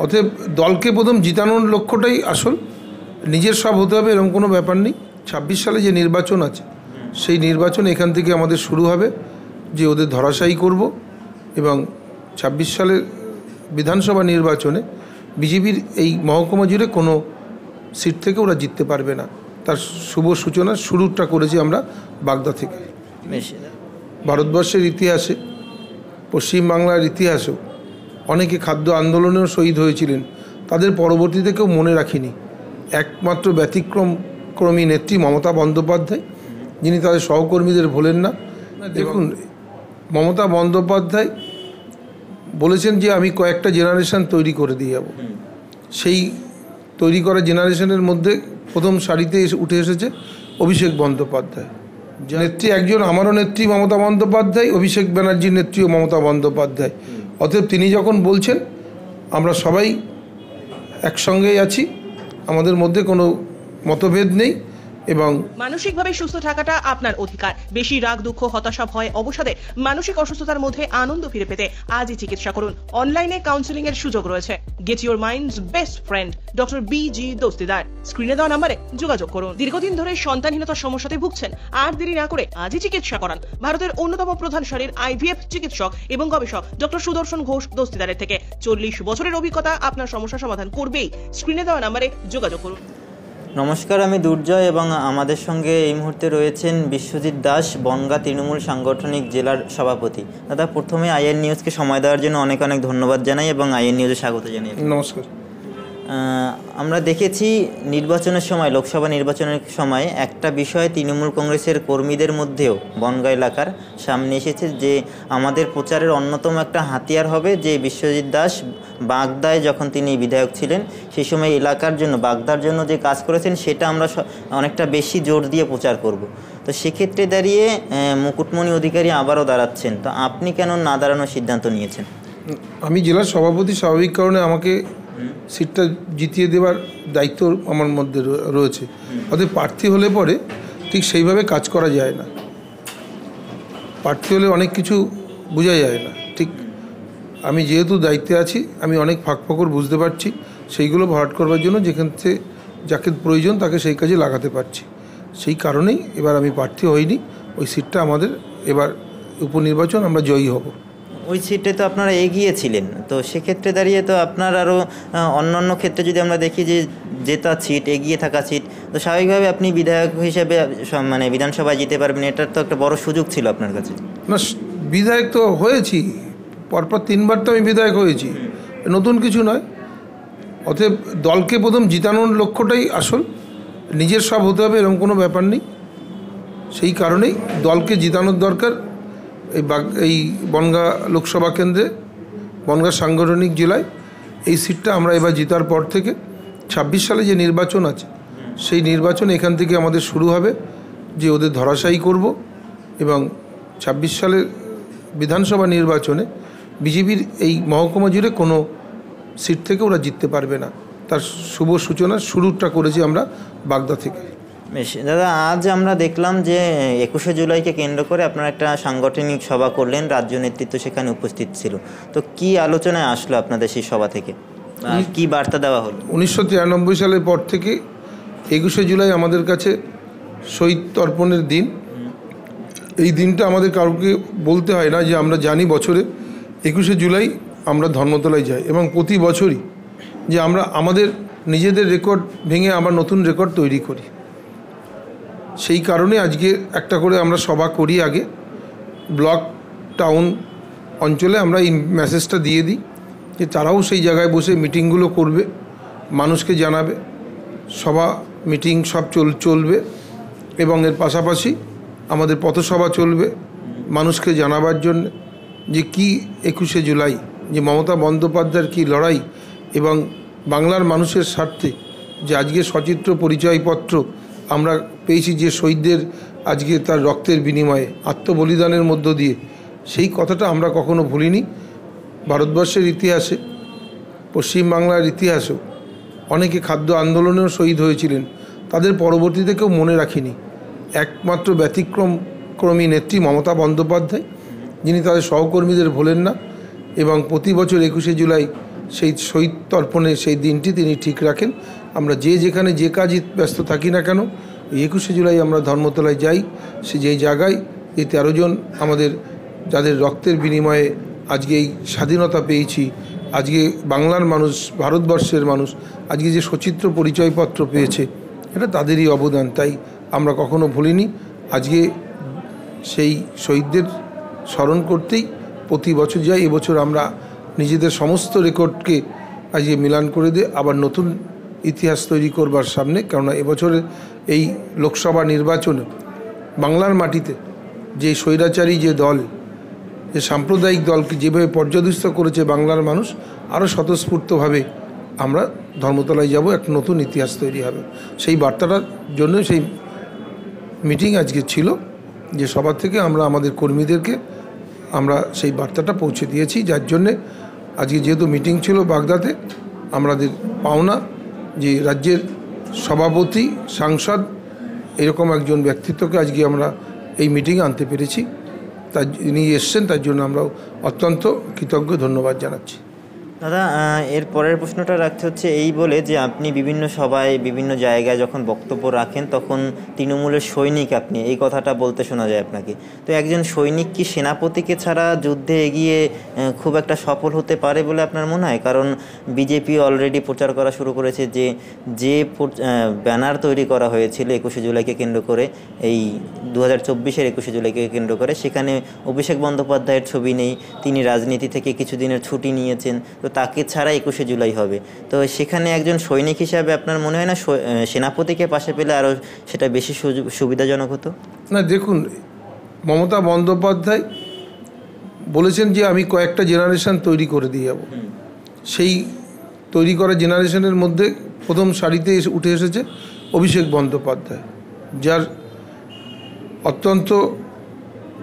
অতএব দলকে প্রথম জিতানোর লক্ষ্যটাই আসল, নিজের সব হতে হবে এরকম কোনো ব্যাপার নেই। ২৬ সালে যে নির্বাচন আছে সেই নির্বাচন এখান থেকে আমাদের শুরু হবে, যে ওদের ধরাশায়ী করব এবং ২৬ সালের বিধানসভা নির্বাচনে বিজেপির এই মহকুমা জুড়ে কোনো সিট থেকে ওরা জিততে পারবে না। তার শুভ সূচনা শুরুটা করেছি আমরা বাগদা থেকে। ভারতবর্ষের ইতিহাসে, পশ্চিমবাংলার ইতিহাসেও অনেকে খাদ্য আন্দোলনেও শহীদ হয়েছিলেন, তাদের পরবর্তীতে কেউ মনে রাখিনি। একমাত্র ব্যতিক্রমী নেত্রী মমতা বন্দ্যোপাধ্যায়, যিনি তাদের সহকর্মীদের ভোলেন না। দেখুন, মমতা বন্দ্যোপাধ্যায় বলেছেন যে আমি কয়েকটা জেনারেশন তৈরি করে দিয়ে যাব। সেই তৈরি করা জেনারেশনের মধ্যে প্রথম সারিতে উঠে এসেছে অভিষেক বন্দ্যোপাধ্যায়। নেত্রী একজন, আমারও নেত্রী মমতা বন্দ্যোপাধ্যায়, অভিষেক ব্যানার্জির নেত্রীও মমতা বন্দ্যোপাধ্যায়। অতএব তিনি যখন বলছেন আমরা সবাই একসঙ্গেই আছি, আমাদের মধ্যে কোনো মতভেদ নেই। এবং মানসিকভাবে সুস্থ থাকাটা আপনার অধিকার। বেশি রাগ, দুঃখ, হতাশা, ভয়, অবসাদে মানসিক অসুস্থতার মধ্যে আনন্দ ফিরে পেতে আজই চিকিৎসা করুন। অনলাইনে কাউন্সেলিং এর সুযোগ রয়েছে। Get your mind's best friend doctor B G. Dastidar. স্ক্রিনে দেওয়া নম্বরে যোগাযোগ করুন। দীর্ঘদিন ধরে সন্তানহীনতার সমস্যাতে ভুগছেন? আর দেরি না করে আজই চিকিৎসা করান ভারতের অন্যতম প্রধান সারির IVF চিকিৎসক এবং গবেষক ডক্টর সুদর্শন ঘোষ দস্তিদারের থেকে। 40 বছরের অভিজ্ঞতা আপনার সমস্যা সমাধান করবেই। স্ক্রিনে দেওয়া নম্বরে যোগাযোগ করুন। নমস্কার, আমি দুর্জয় এবং আমাদের সঙ্গে এই মুহূর্তে রয়েছেন বিশ্বজিৎ দাস, বনগাঁ তৃণমূল সাংগঠনিক জেলার সভাপতি। দাদা, প্রথমে আইএন নিউজকে সময় দেওয়ার জন্য অনেক অনেক ধন্যবাদ জানাই এবং আইএন নিউজে স্বাগত জানাই। নমস্কার। আমরা দেখেছি নির্বাচনের সময়, লোকসভা নির্বাচনের সময় একটা বিষয় তৃণমূল কংগ্রেসের কর্মীদের মধ্যেও বনগাঁ এলাকার সামনে এসেছে, যে আমাদের প্রচারের অন্যতম একটা হাতিয়ার হবে যে বিশ্বজিৎ দাস বাগদায় যখন তিনি বিধায়ক ছিলেন সেই সময় এলাকার জন্য, বাগদার জন্য যে কাজ করেছেন সেটা আমরা অনেকটা বেশি জোর দিয়ে প্রচার করব। তো সেক্ষেত্রে দাঁড়িয়ে মুকুটমণি অধিকারী আবারও দাঁড়াচ্ছেন, তো আপনি কেন না দাঁড়ানোর সিদ্ধান্ত নিয়েছেন? আমি জেলার সভাপতি, স্বাভাবিক কারণে আমাকে সিটটা জিতিয়ে দেওয়ার দায়িত্ব আমার মধ্যে রয়েছে। অতএব প্রার্থী হলে পরে ঠিক সেইভাবে কাজ করা যায় না। প্রার্থী হলে অনেক কিছু বোঝা যায় না। ঠিক আমি যেহেতু দায়িত্বে আছি, আমি অনেক ফাঁকফোকর বুঝতে পারছি, সেইগুলো ভরাট করবার জন্য যেখান থেকে যাকে প্রয়োজন তাকে সেই কাজে লাগাতে পারছি। সেই কারণেই এবার আমি প্রার্থী হইনি। ওই সিটটা আমাদের, এবার উপনির্বাচন আমরা জয়ী হব। ওই সিটে তো আপনারা এগিয়েছিলেন, তো সেক্ষেত্রে দাঁড়িয়ে তো আপনার আরও অন্যান্য ক্ষেত্রে যদি আমরা দেখি যে জেতা সিট, এগিয়ে থাকা সিট, তো স্বাভাবিকভাবে আপনি বিধায়ক হিসেবে মানে বিধানসভায় যেতে পারবেন, এটার তো একটা বড় সুযোগ ছিল আপনার কাছে। না, বিধায়ক তো হয়েছি, পরপর 3 বার তো আমি বিধায়ক হয়েছি, নতুন কিছু নয়। অতএব দলকে প্রথম জিতানোর লক্ষ্যটাই আসল, নিজের সব হতে হবে এরকম কোনো ব্যাপার নেই। সেই কারণেই দলকে জিতানোর দরকার। এই বনগাঁ লোকসভা কেন্দ্রে, বনগাঁ সাংগঠনিক জেলায় এই সিটটা আমরা এবার জেতার পর থেকে ২৬ সালে যে নির্বাচন আছে সেই নির্বাচন এখান থেকে আমাদের শুরু হবে, যে ওদের ধরাশায়ী করব এবং ২৬ সালের বিধানসভা নির্বাচনে বিজেপির এই মহকুমা জুড়ে কোনো সিট থেকে ওরা জিততে পারবে না। তার শুভ সূচনা শুরুটা করেছি আমরা বাগদা থেকে। বেশ দাদা, আজ আমরা দেখলাম যে 21শে জুলাইকে কেন্দ্র করে আপনারা একটা সাংগঠনিক সভা করলেন, রাজ্য নেতৃত্ব সেখানে উপস্থিত ছিল। তো কি আলোচনায় আসলো আপনাদের সেই সভা থেকে, কি বার্তা দেওয়া হলো? 1993 সালের পর থেকে 21শে জুলাই আমাদের কাছে শহীদ তর্পণের দিন। এই দিনটা আমাদের কাউকে বলতে হয় না, যে আমরা জানি বছরে 21শে জুলাই আমরা ধর্মতলায় যাই এবং প্রতি বছরই যে আমরা আমাদের নিজেদের রেকর্ড ভেঙে আবার নতুন রেকর্ড তৈরি করি। সেই কারণে আজকে একটা করে আমরা সভা করি। আগে ব্লক, টাউন অঞ্চলে আমরা এই মেসেজটা দিয়ে দিই যে তারাও সেই জায়গায় বসে মিটিংগুলো করবে, মানুষকে জানাবে, সভা মিটিং সব চলবে এবং এর পাশাপাশি আমাদের পথসভা চলবে মানুষকে জানাবার জন্য যে কি 21শে জুলাই, যে মমতা বন্দ্যোপাধ্যায়ের কী লড়াই এবং বাংলার মানুষের স্বার্থে যে আজকে সচিত্র পরিচয়পত্র আমরা পেয়েছি, যে শহীদদের আজকে তার রক্তের বিনিময়ে আত্মবলিদানের মধ্য দিয়ে, সেই কথাটা আমরা কখনো ভুলিনি। ভারতবর্ষের ইতিহাসে, পশ্চিমবাংলার ইতিহাসেও অনেকে খাদ্য আন্দোলনেও শহীদ হয়েছিলেন, তাদের পরবর্তীতে কেউ মনে রাখিনি। একমাত্র ব্যতিক্রমী নেত্রী মমতা বন্দ্যোপাধ্যায়, যিনি তাদের সহকর্মীদের ভোলেন না এবং প্রতি বছর 21শে জুলাই সেই শহীদ তর্পণে সেই দিনটি তিনি ঠিক রাখেন। আমরা যে যেখানে যে কাজে ব্যস্ত থাকি না কেন, 21শে জুলাই আমরা ধর্মতলায় যাই। সে যেই জায়গায় এই 13 জন আমাদের যাদের রক্তের বিনিময়ে আজকে এই স্বাধীনতা পেয়েছি, আজকে বাংলার মানুষ, ভারতবর্ষের মানুষ আজকে যে সচিত্র পরিচয়পত্র পেয়েছে, এটা তাদেরই অবদান। তাই আমরা কখনো ভুলিনি। আজকে সেই শহীদদের স্মরণ করতেই প্রতি বছর যাই। এবছর আমরা নিজেদের সমস্ত রেকর্ডকে আজকে মিলান করে দিয়ে আবার নতুন ইতিহাস তৈরি করবার সামনে। কেননা এবছরের এই লোকসভা নির্বাচনে বাংলার মাটিতে যে স্বৈরাচারী যে দল, যে সাম্প্রদায়িক দলকে যেভাবে পর্যদস্ত করেছে বাংলার মানুষ, আরও স্বতঃস্ফূর্তভাবে আমরা ধর্মতলায় যাব, একটা নতুন ইতিহাস তৈরি হবে। সেই বার্তাটার জন্য সেই মিটিং আজকে ছিল, যে সভা থেকে আমরা আমাদের কর্মীদেরকে আমরা সেই বার্তাটা পৌঁছে দিয়েছি। যার জন্যে আজকে যেহেতু মিটিং ছিল বাগদাতে, আমাদের পাওনা যে রাজ্যের সভাপতি, সাংসদ এরকম একজন ব্যক্তিত্বকে আজকে আমরা এই মিটিংয়ে আনতে পেরেছি। তার যিনি এসছেন তার জন্য আমরা অত্যন্ত কৃতজ্ঞ, ধন্যবাদ জানাচ্ছি। দাদা, এর পরের প্রশ্নটা রাখতে হচ্ছে এই বলে যে আপনি বিভিন্ন সভায় বিভিন্ন জায়গায় যখন বক্তব্য রাখেন তখন তৃণমূলের সৈনিক আপনি, এই কথাটা বলতে শোনা যায় আপনাকে। তো একজন সৈনিক কি সেনাপতিকে ছাড়া যুদ্ধে এগিয়ে খুব একটা সফল হতে পারে বলে আপনার মনে হয়? কারণ বিজেপি অলরেডি প্রচার করা শুরু করেছে যে ব্যানার তৈরি করা হয়েছিল 21শে জুলাইকে কেন্দ্র করে, এই 2024-এর 21শে জুলাইকে কেন্দ্র করে, সেখানে অভিষেক বন্দ্যোপাধ্যায়ের ছবি নেই। তিনি রাজনীতি থেকে কিছুদিনের ছুটি নিয়েছেন, তো তাকে ছাড়া 21শে জুলাই হবে। তো সেখানে একজন সৈনিক হিসাবে আপনার মনে হয় না সেনাপতিকে পাশে পেলে আরও সেটা বেশি সুবিধাজনক হতো? না, দেখুন, মমতা বন্দ্যোপাধ্যায় বলেছেন যে আমি কয়েকটা জেনারেশন তৈরি করে দিয়ে যাব। সেই তৈরি করা জেনারেশনের মধ্যে প্রথম সারিতে উঠে এসেছে অভিষেক বন্দ্যোপাধ্যায়, যার অত্যন্ত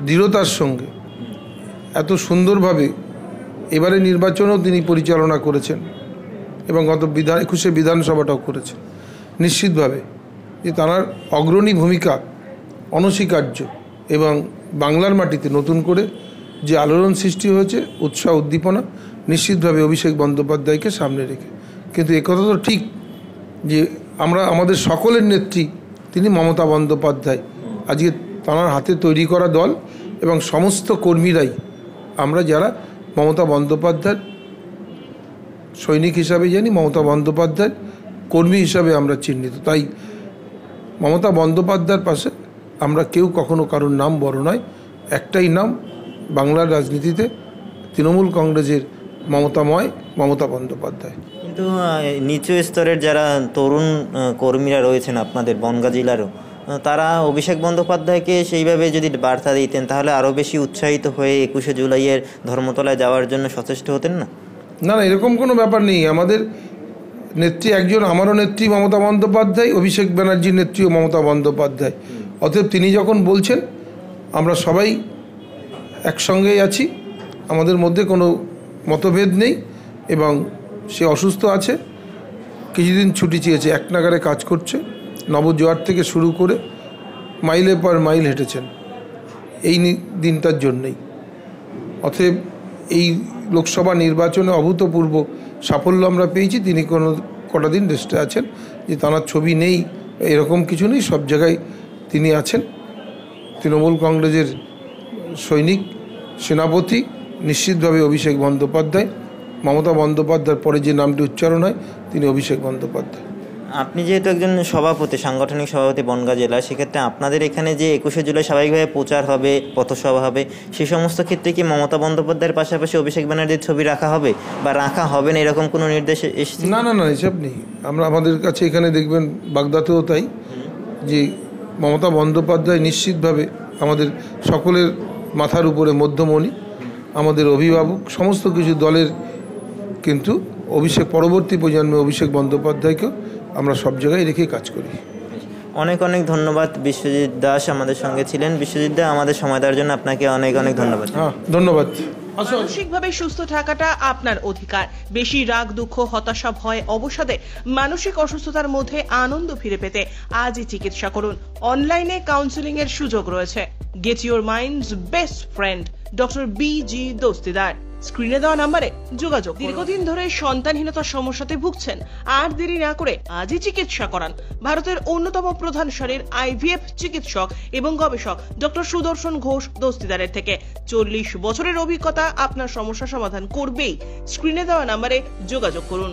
দৃঢ়তার সঙ্গে এত সুন্দরভাবে এবারে নির্বাচনও তিনি পরিচালনা করেছেন এবং গত 21শে বিধানসভাটাও করেছেন। নিশ্চিতভাবে যে তার অগ্রণী ভূমিকা অনস্বীকার্য এবং বাংলার মাটিতে নতুন করে যে আলোড়ন সৃষ্টি হয়েছে, উৎসাহ উদ্দীপনা, নিশ্চিতভাবে অভিষেক বন্দ্যোপাধ্যায়কে সামনে রেখে। কিন্তু একথা তো ঠিক যে আমরা আমাদের সকলের নেত্রী তিনি মমতা বন্দ্যোপাধ্যায়। আজকে তাঁর হাতে তৈরি করা দল এবং সমস্ত কর্মীরাই আমরা যারা মমতা বন্দ্যোপাধ্যায়ের সৈনিক হিসাবে জানি, মমতা বন্দ্যোপাধ্যায়ের কর্মী হিসাবে আমরা চিহ্নিত। তাই মমতা বন্দ্যোপাধ্যায়ের পাশে আমরা কেউ কখনো কারোর নাম বড় নয়। একটাই নাম বাংলার রাজনীতিতে, তৃণমূল কংগ্রেসের মমতাময় মমতা বন্দ্যোপাধ্যায়। কিন্তু নিচু স্তরের যারা তরুণ কর্মীরা রয়েছেন আপনাদের বনগাঁ জেলারও, তারা অভিষেক বন্দ্যোপাধ্যায়কে সেইভাবে যদি বার্তা দিতেন তাহলে আরও বেশি উৎসাহিত হয়ে 21শে জুলাইয়ের ধর্মতলায় যাওয়ার জন্য সচেষ্ট হতেন না? না, এরকম কোনো ব্যাপার নেই। আমাদের নেত্রী একজন, আমারও নেত্রী মমতা বন্দ্যোপাধ্যায়, অভিষেক ব্যানার্জির নেত্রীও মমতা বন্দ্যোপাধ্যায়। অতএব তিনি যখন বলছেন আমরা সবাই একসঙ্গেই আছি, আমাদের মধ্যে কোনো মতভেদ নেই। এবং সে অসুস্থ আছে, কিছুদিন ছুটি চেয়েছে, এক নাগারে কাজ করছে, নবজোয়ার থেকে শুরু করে মাইলের পর মাইল হেঁটেছেন এই দিনটার জন্যই। অতএব এই লোকসভা নির্বাচনে অভূতপূর্ব সাফল্য আমরা পেয়েছি। তিনি কটা দিন রেস্টে আছেন, যে তাঁর ছবি নেই এরকম কিছু নেই, সব জায়গায় তিনি আছেন। তৃণমূল কংগ্রেসের সৈনিক, সেনাপতি নিশ্চিতভাবে অভিষেক বন্দ্যোপাধ্যায়। মমতা বন্দ্যোপাধ্যায়ের পরে যে নামটি উচ্চারণ হয় তিনি অভিষেক বন্দ্যোপাধ্যায়। আপনি যেহেতু একজন সভাপতি, সাংগঠনিক সভাপতি বনগাঁ জেলা, সেক্ষেত্রে আপনাদের এখানে যে 21শে জুলাই স্বাভাবিকভাবে প্রচার হবে, পথসভা হবে, সেই সমস্ত ক্ষেত্রে কি মমতা বন্দ্যোপাধ্যায়ের পাশাপাশি অভিষেক ব্যানার্জির ছবি রাখা হবে বা রাখা হবে না, এরকম কোনো নির্দেশ এসেছে? না, এসব নেই। আমাদের কাছে এখানে দেখবেন বাগদাতেও তাই, যে মমতা বন্দ্যোপাধ্যায় নিশ্চিতভাবে আমাদের সকলের মাথার উপরে মধ্যমণি, আমাদের অভিভাবক, সমস্ত কিছু দলের। কিন্তু অভিষেক পরবর্তী প্রজন্মে অভিষেক বন্দ্যোপাধ্যায়কেও আমরা সব জায়গায় রেখে কাজ করি। অনেক অনেক ধন্যবাদ। বিশ্বজিৎ দাস আমাদের সঙ্গে ছিলেন। বিশ্বজিৎ দা, আমাদের সময় দেওয়ার জন্য আপনাকে অনেক অনেক ধন্যবাদ। ধন্যবাদ। মানসিকভাবে সুস্থ থাকাটা আপনার অধিকার। বেশি রাগ, দুঃখ, হতাশা, ভয়, অবসাদে মানসিক অসুস্থতার মধ্যে আনন্দ ফিরে পেতে আজই চিকিৎসা করুন। অনলাইনে কাউন্সেলিং এর সুযোগ রয়েছে। Get your mind's best friend, doctor BG Dastidar. স্ক্রিনে দেওয়া নম্বরে যোগাযোগ। দীর্ঘদিন ধরে সন্তানহীনতার সমস্যাতে ভুগছেন, আর দেরি না করে আজই চিকিৎসা করান। ভারতের অন্যতম প্রধান সারির আইভিএফ চিকিৎসক এবং গবেষক ডক্টর সুদর্শন ঘোষ দস্তিদারের থেকে 40 বছরের অভিজ্ঞতা আপনার সমস্যা সমাধান করবেই। স্ক্রিনে দেওয়া নম্বরে যোগাযোগ করুন।